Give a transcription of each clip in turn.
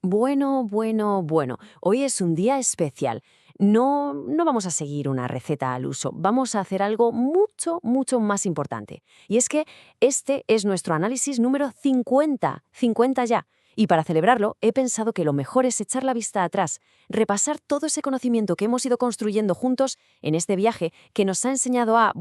Bueno. Hoy es un día especial. No vamos a seguir una receta al uso. Vamos a hacer algo mucho más importante. Y es que este es nuestro análisis número 50. 50 ya. Y para celebrarlo, he pensado que lo mejor es echar la vista atrás, repasar todo ese conocimiento que hemos ido construyendo juntos en este viaje que nos ha enseñado a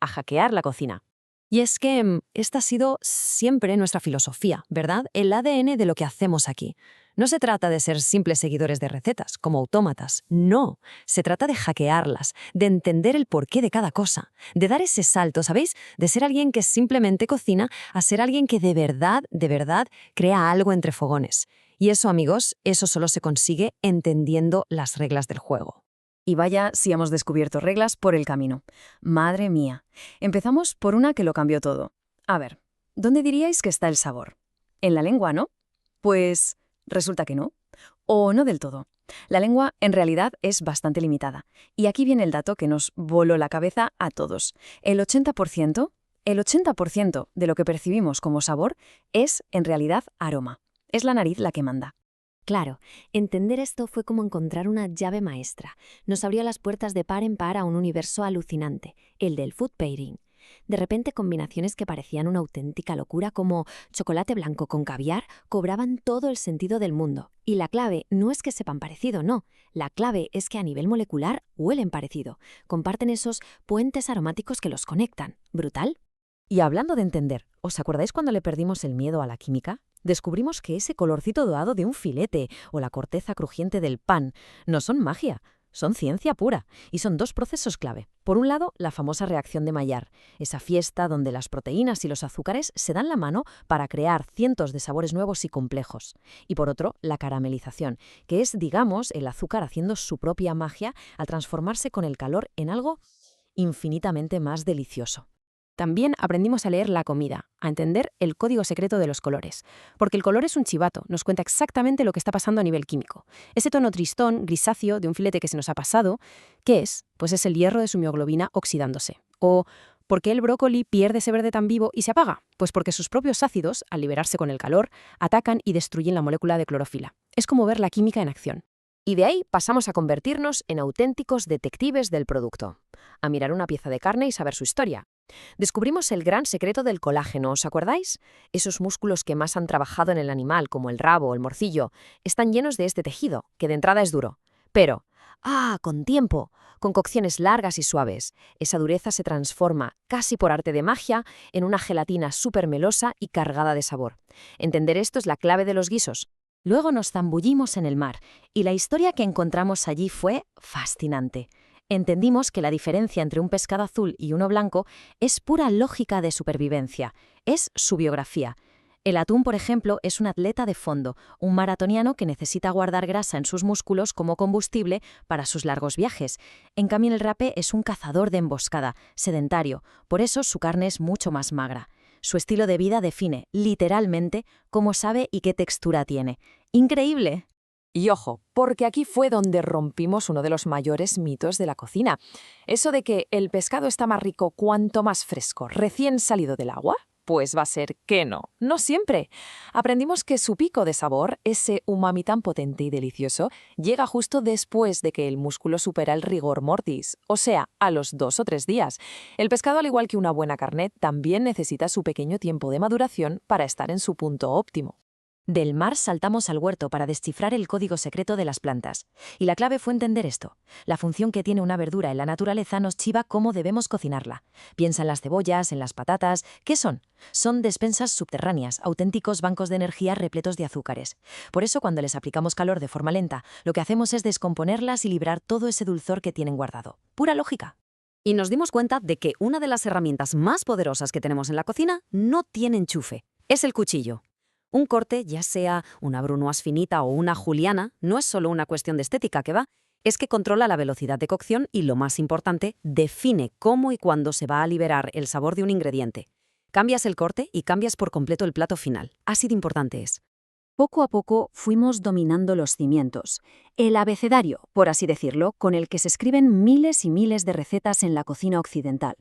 hackear la cocina. Y es que esta ha sido siempre nuestra filosofía, ¿verdad? El ADN de lo que hacemos aquí. No se trata de ser simples seguidores de recetas, como autómatas. No, se trata de hackearlas, de entender el porqué de cada cosa, de dar ese salto, ¿sabéis? De ser alguien que simplemente cocina a ser alguien que de verdad, crea algo entre fogones. Y eso, amigos, eso solo se consigue entendiendo las reglas del juego. Y vaya si hemos descubierto reglas por el camino. Madre mía. Empezamos por una que lo cambió todo. A ver, ¿dónde diríais que está el sabor? ¿En la lengua, no? Pues resulta que no. O no del todo. La lengua en realidad es bastante limitada. Y aquí viene el dato que nos voló la cabeza a todos. El 80% de lo que percibimos como sabor es en realidad aroma. Es la nariz la que manda. Claro, entender esto fue como encontrar una llave maestra. Nos abrió las puertas de par en par a un universo alucinante, el del food pairing. De repente, combinaciones que parecían una auténtica locura como chocolate blanco con caviar cobraban todo el sentido del mundo. Y la clave no es que sepan parecido, no. La clave es que a nivel molecular huelen parecido. Comparten esos puentes aromáticos que los conectan. ¿Brutal? Y hablando de entender, ¿os acordáis cuando le perdimos el miedo a la química? Descubrimos que ese colorcito dorado de un filete o la corteza crujiente del pan no son magia, son ciencia pura, y son dos procesos clave. Por un lado, la famosa reacción de Maillard, esa fiesta donde las proteínas y los azúcares se dan la mano para crear cientos de sabores nuevos y complejos. Y por otro, la caramelización, que es, digamos, el azúcar haciendo su propia magia al transformarse con el calor en algo infinitamente más delicioso. También aprendimos a leer la comida, a entender el código secreto de los colores. Porque el color es un chivato, nos cuenta exactamente lo que está pasando a nivel químico. Ese tono tristón, grisáceo, de un filete que se nos ha pasado, ¿qué es? Pues es el hierro de su mioglobina oxidándose. O, ¿por qué el brócoli pierde ese verde tan vivo y se apaga? Pues porque sus propios ácidos, al liberarse con el calor, atacan y destruyen la molécula de clorofila. Es como ver la química en acción. Y de ahí pasamos a convertirnos en auténticos detectives del producto, a mirar una pieza de carne y saber su historia. Descubrimos el gran secreto del colágeno, ¿os acordáis? Esos músculos que más han trabajado en el animal, como el rabo o el morcillo, están llenos de este tejido, que de entrada es duro. Pero, con tiempo, con cocciones largas y suaves, esa dureza se transforma, casi por arte de magia, en una gelatina súper melosa y cargada de sabor. Entender esto es la clave de los guisos. Luego nos zambullimos en el mar, y la historia que encontramos allí fue fascinante. Entendimos que la diferencia entre un pescado azul y uno blanco es pura lógica de supervivencia, es su biografía. El atún, por ejemplo, es un atleta de fondo, un maratoniano que necesita guardar grasa en sus músculos como combustible para sus largos viajes. En cambio, el rape es un cazador de emboscada, sedentario, por eso su carne es mucho más magra. Su estilo de vida define, literalmente, cómo sabe y qué textura tiene. ¡Increíble! Y ojo, porque aquí fue donde rompimos uno de los mayores mitos de la cocina. Eso de que el pescado está más rico cuanto más fresco, recién salido del agua. Pues va a ser que no, no siempre. Aprendimos que su pico de sabor, ese umami tan potente y delicioso, llega justo después de que el músculo supera el rigor mortis, o sea, a los 2 o 3 días. El pescado, al igual que una buena carne, también necesita su pequeño tiempo de maduración para estar en su punto óptimo. Del mar saltamos al huerto para descifrar el código secreto de las plantas. Y la clave fue entender esto. La función que tiene una verdura en la naturaleza nos chiva cómo debemos cocinarla. Piensa en las cebollas, en las patatas. ¿Qué son? Son despensas subterráneas, auténticos bancos de energía repletos de azúcares. Por eso, cuando les aplicamos calor de forma lenta, lo que hacemos es descomponerlas y librar todo ese dulzor que tienen guardado. Pura lógica. Y nos dimos cuenta de que una de las herramientas más poderosas que tenemos en la cocina no tiene enchufe. Es el cuchillo. Un corte, ya sea una brunoise finita o una juliana, no es solo una cuestión de estética que va, es que controla la velocidad de cocción y, lo más importante, define cómo y cuándo se va a liberar el sabor de un ingrediente. Cambias el corte y cambias por completo el plato final. Así de importante es. Poco a poco fuimos dominando los cimientos, el abecedario, por así decirlo, con el que se escriben miles y miles de recetas en la cocina occidental.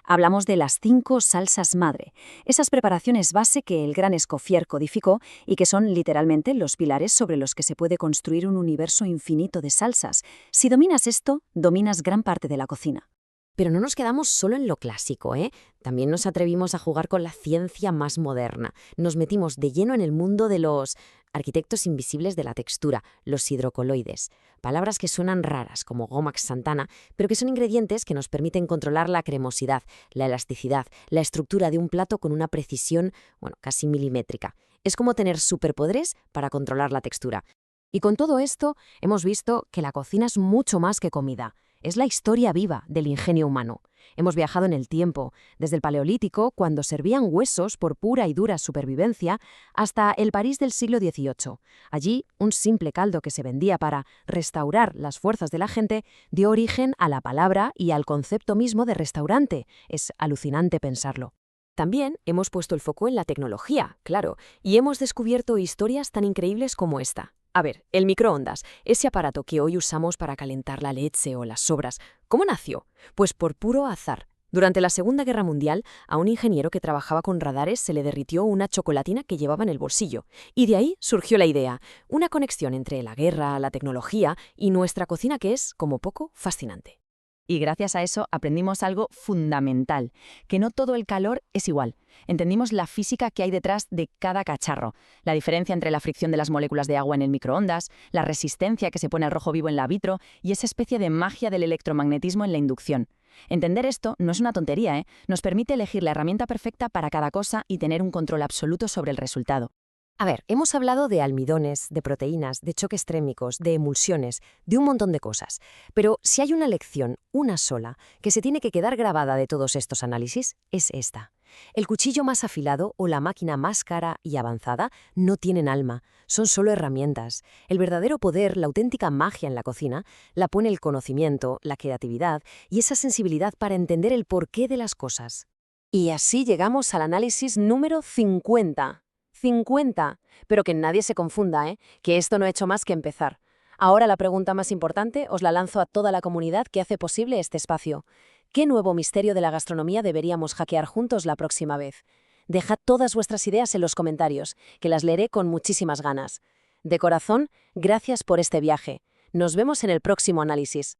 Hablamos de las 5 salsas madre, esas preparaciones base que el gran Escoffier codificó y que son literalmente los pilares sobre los que se puede construir un universo infinito de salsas. Si dominas esto, dominas gran parte de la cocina. Pero no nos quedamos solo en lo clásico, ¿eh? También nos atrevimos a jugar con la ciencia más moderna. Nos metimos de lleno en el mundo de los arquitectos invisibles de la textura, los hidrocoloides. Palabras que suenan raras, como Gomax Santana, pero que son ingredientes que nos permiten controlar la cremosidad, la elasticidad, la estructura de un plato con una precisión, casi milimétrica. Es como tener superpoderes para controlar la textura. Y con todo esto, hemos visto que la cocina es mucho más que comida. Es la historia viva del ingenio humano. Hemos viajado en el tiempo, desde el Paleolítico, cuando servían huesos por pura y dura supervivencia, hasta el París del siglo XVIII. Allí, un simple caldo que se vendía para restaurar las fuerzas de la gente dio origen a la palabra y al concepto mismo de restaurante. Es alucinante pensarlo. También hemos puesto el foco en la tecnología, claro, y hemos descubierto historias tan increíbles como esta. A ver, el microondas, ese aparato que hoy usamos para calentar la leche o las sobras, ¿cómo nació? Pues por puro azar. Durante la Segunda Guerra Mundial, a un ingeniero que trabajaba con radares se le derritió una chocolatina que llevaba en el bolsillo. Y de ahí surgió la idea, una conexión entre la guerra, la tecnología y nuestra cocina que es, como poco, fascinante. Y gracias a eso aprendimos algo fundamental, que no todo el calor es igual. Entendimos la física que hay detrás de cada cacharro, la diferencia entre la fricción de las moléculas de agua en el microondas, la resistencia que se pone al rojo vivo en la vitro y esa especie de magia del electromagnetismo en la inducción. Entender esto no es una tontería, ¿eh? Nos permite elegir la herramienta perfecta para cada cosa y tener un control absoluto sobre el resultado. A ver, hemos hablado de almidones, de proteínas, de choques térmicos, de emulsiones, de un montón de cosas. Pero si hay una lección, una sola, que se tiene que quedar grabada de todos estos análisis, es esta. El cuchillo más afilado o la máquina más cara y avanzada no tienen alma, son solo herramientas. El verdadero poder, la auténtica magia en la cocina, la pone el conocimiento, la creatividad y esa sensibilidad para entender el porqué de las cosas. Y así llegamos al análisis número 50. 50. Pero que nadie se confunda, que esto no ha hecho más que empezar. Ahora la pregunta más importante os la lanzo a toda la comunidad que hace posible este espacio. ¿Qué nuevo misterio de la gastronomía deberíamos hackear juntos la próxima vez? Dejad todas vuestras ideas en los comentarios, que las leeré con muchísimas ganas. De corazón, gracias por este viaje. Nos vemos en el próximo análisis.